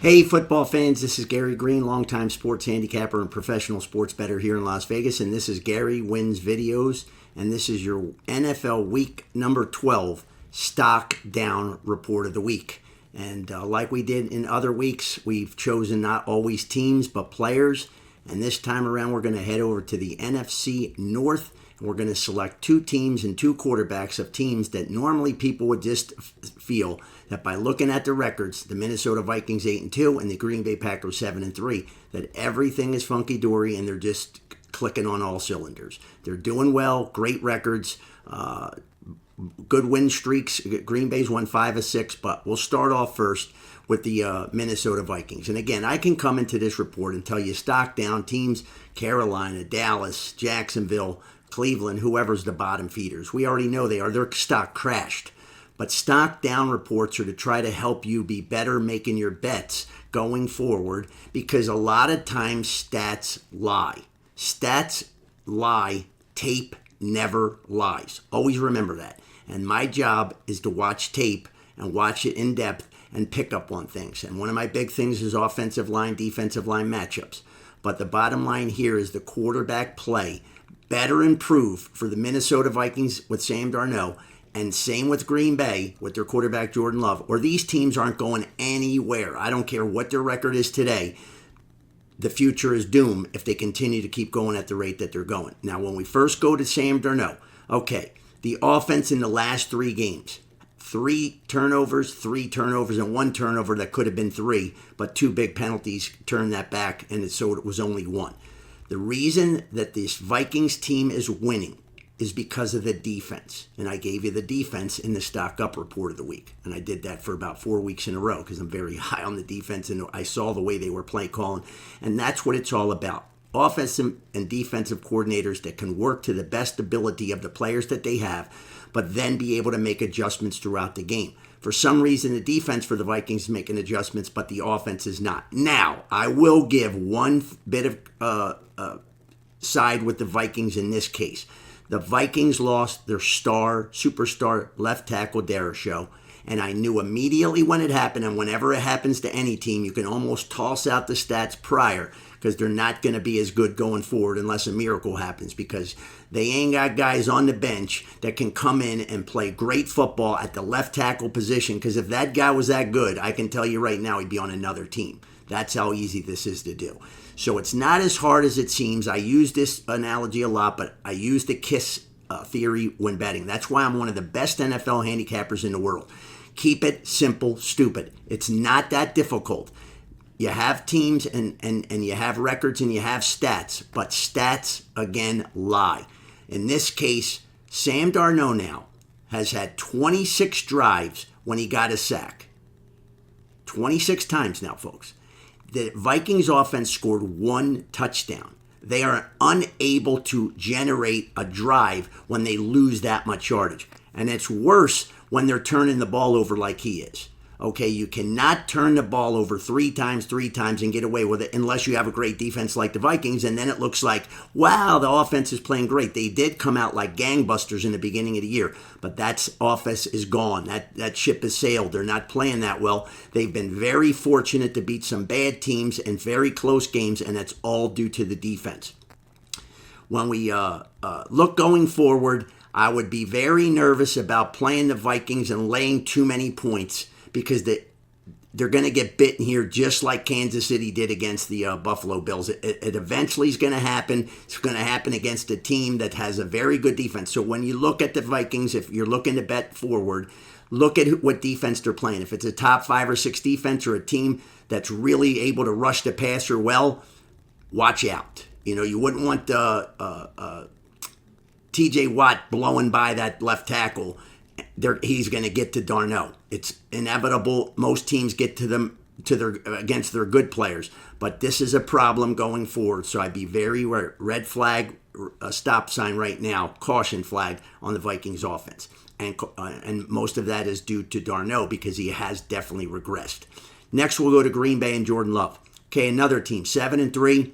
Hey, football fans, this is Gary Greene, longtime sports handicapper and professional sports bettor here in Las Vegas, and this is Gary Wins Videos, and this is your NFL Week number 12 Stock Down Report of the Week. And like we did in other weeks, we've chosen not always teams, but players, and this time around we're going to head over to the NFC North, and we're going to select two teams and two quarterbacks of teams that normally people would just feel that by looking at the records, the Minnesota Vikings 8-2 and the Green Bay Packers 7-3, that everything is funky-dory and they're just clicking on all cylinders. They're doing well, great records, good win streaks. Green Bay's won 5 of 6, but we'll start off first with the Minnesota Vikings. And again, I can come into this report and tell you stock down teams, Carolina, Dallas, Jacksonville, Cleveland, whoever's the bottom feeders. We already know they are. Their stock crashed. But stock down reports are to try to help you be better making your bets going forward, because a lot of times stats lie. Stats lie. Tape never lies. Always remember that. And my job is to watch tape and watch it in depth and pick up on things. And one of my big things is offensive line, defensive line matchups. But the bottom line here is the quarterback play better improve for the Minnesota Vikings with Sam Darnold, and same with Green Bay with their quarterback Jordan Love, or these teams aren't going anywhere. I don't care what their record is today. The future is doomed if they continue to keep going at the rate that they're going. Now, when we first go to Sam Darnold, okay, the offense in the last 3 games, 3 turnovers, and 1 turnover that could have been 3, but 2 big penalties turned that back, and so it was only 1. The reason that this Vikings team is winning is because of the defense. And I gave you the defense in the stock up report of the week. And I did that for about 4 weeks in a row because I'm very high on the defense and I saw the way they were play calling. And that's what it's all about. Offensive and defensive coordinators that can work to the best ability of the players that they have, but then be able to make adjustments throughout the game. For some reason, the defense for the Vikings is making adjustments, but the offense is not. Now, I will give one bit of side with the Vikings in this case. The Vikings lost their superstar left tackle Show, and I knew immediately when it happened, and whenever it happens to any team, you can almost toss out the stats prior because they're not going to be as good going forward unless a miracle happens, because they ain't got guys on the bench that can come in and play great football at the left tackle position, because if that guy was that good, I can tell you right now he'd be on another team. That's how easy this is to do. So it's not as hard as it seems. I use this analogy a lot, but I use the KISS theory when betting. That's why I'm one of the best NFL handicappers in the world. Keep it simple, stupid. It's not that difficult. You have teams and you have records and you have stats, but stats, again, lie. In this case, Sam Darnold now has had 26 drives when he got a sack. 26 times now, folks. The Vikings offense scored 1 touchdown. They are unable to generate a drive when they lose that much yardage. And it's worse when they're turning the ball over like he is. Okay, you cannot turn the ball over 3 times and get away with it unless you have a great defense like the Vikings, and then it looks like, wow, the offense is playing great. They did come out like gangbusters in the beginning of the year, but that offense is gone. That ship has sailed. They're not playing that well. They've been very fortunate to beat some bad teams in very close games, and that's all due to the defense. When we look going forward, I would be very nervous about playing the Vikings and laying too many points, because they're going to get bitten here just like Kansas City did against the Buffalo Bills. It eventually is going to happen. It's going to happen against a team that has a very good defense. So when you look at the Vikings, if you're looking to bet forward, look at what defense they're playing. If it's a top 5 or 6 defense or a team that's really able to rush the passer well, watch out. You know, you wouldn't want T.J. Watt blowing by that left tackle. He's going to get to Darnold. It's inevitable. Most teams get to them against their good players, but this is a problem going forward. So I'd be very red flag, stop sign right now, caution flag on the Vikings offense, and most of that is due to Darnold because he has definitely regressed. Next, we'll go to Green Bay and Jordan Love. Okay, another team, 7-3,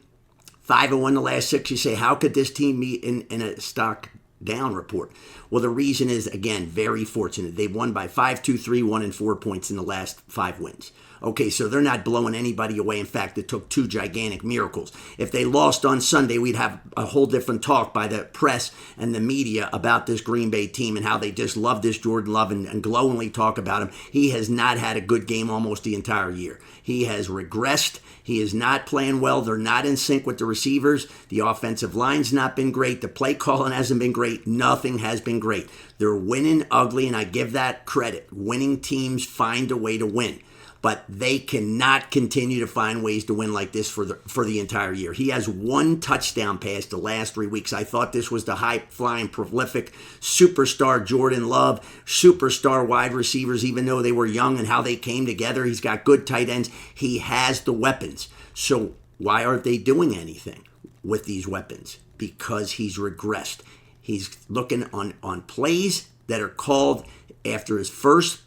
5-1 the last 6. You say, how could this team be in a stock down report? Well, the reason is, again, very fortunate. They won by 5, 2, 3, 1, and 4 points in the last 5 wins. Okay, so they're not blowing anybody away. In fact, it took two gigantic miracles. If they lost on Sunday, we'd have a whole different talk by the press and the media about this Green Bay team and how they just love this Jordan Love and glowingly talk about him. He has not had a good game almost the entire year. He has regressed. He is not playing well. They're not in sync with the receivers. The offensive line's not been great. The play calling hasn't been great. Nothing has been great. They're winning ugly, and I give that credit. Winning teams find a way to win. But they cannot continue to find ways to win like this for the entire year. He has one touchdown pass the last 3 weeks. I thought this was the high-flying, prolific superstar Jordan Love, superstar wide receivers, even though they were young and how they came together. He's got good tight ends. He has the weapons. So why aren't they doing anything with these weapons? Because he's regressed. He's looking on plays that are called after his first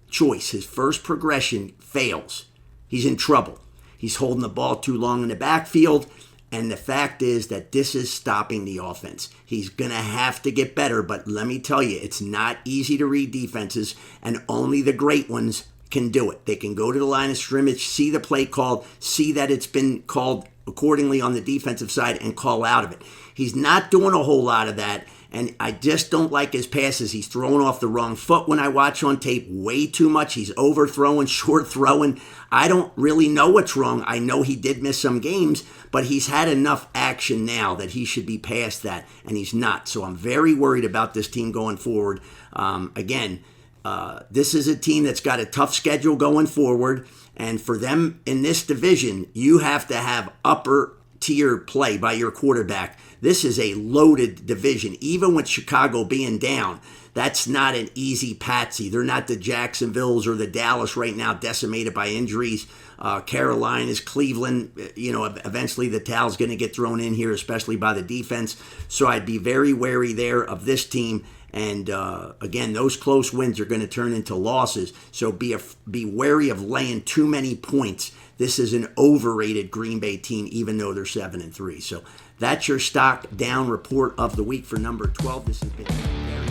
choice, his first progression fails. He's in trouble. He's holding the ball too long in the backfield, and the fact is that this is stopping the offense. He's going to have to get better, but let me tell you, it's not easy to read defenses, and only the great ones can do it. They can go to the line of scrimmage, see the play called, see that it's been called accordingly on the defensive side, and call out of it. He's not doing a whole lot of that, and I just don't like his passes. He's throwing off the wrong foot when I watch on tape way too much. He's overthrowing, short throwing. I don't really know what's wrong. I know he did miss some games, but he's had enough action now that he should be past that, and he's not. So I'm very worried about this team going forward. This is a team that's got a tough schedule going forward, and for them in this division, you have to have upper tier play by your quarterback. This is a loaded division. Even with Chicago being down, that's not an easy patsy. They're not the Jacksonvilles or the Dallas right now decimated by injuries. Carolina's, Cleveland, eventually the towel's going to get thrown in here, especially by the defense. So I'd be very wary there of this team. And again, those close wins are going to turn into losses. So be wary of laying too many points. This is an overrated Green Bay team, even though they're 7-3. So that's your stock down report of the week for number 12. This has been very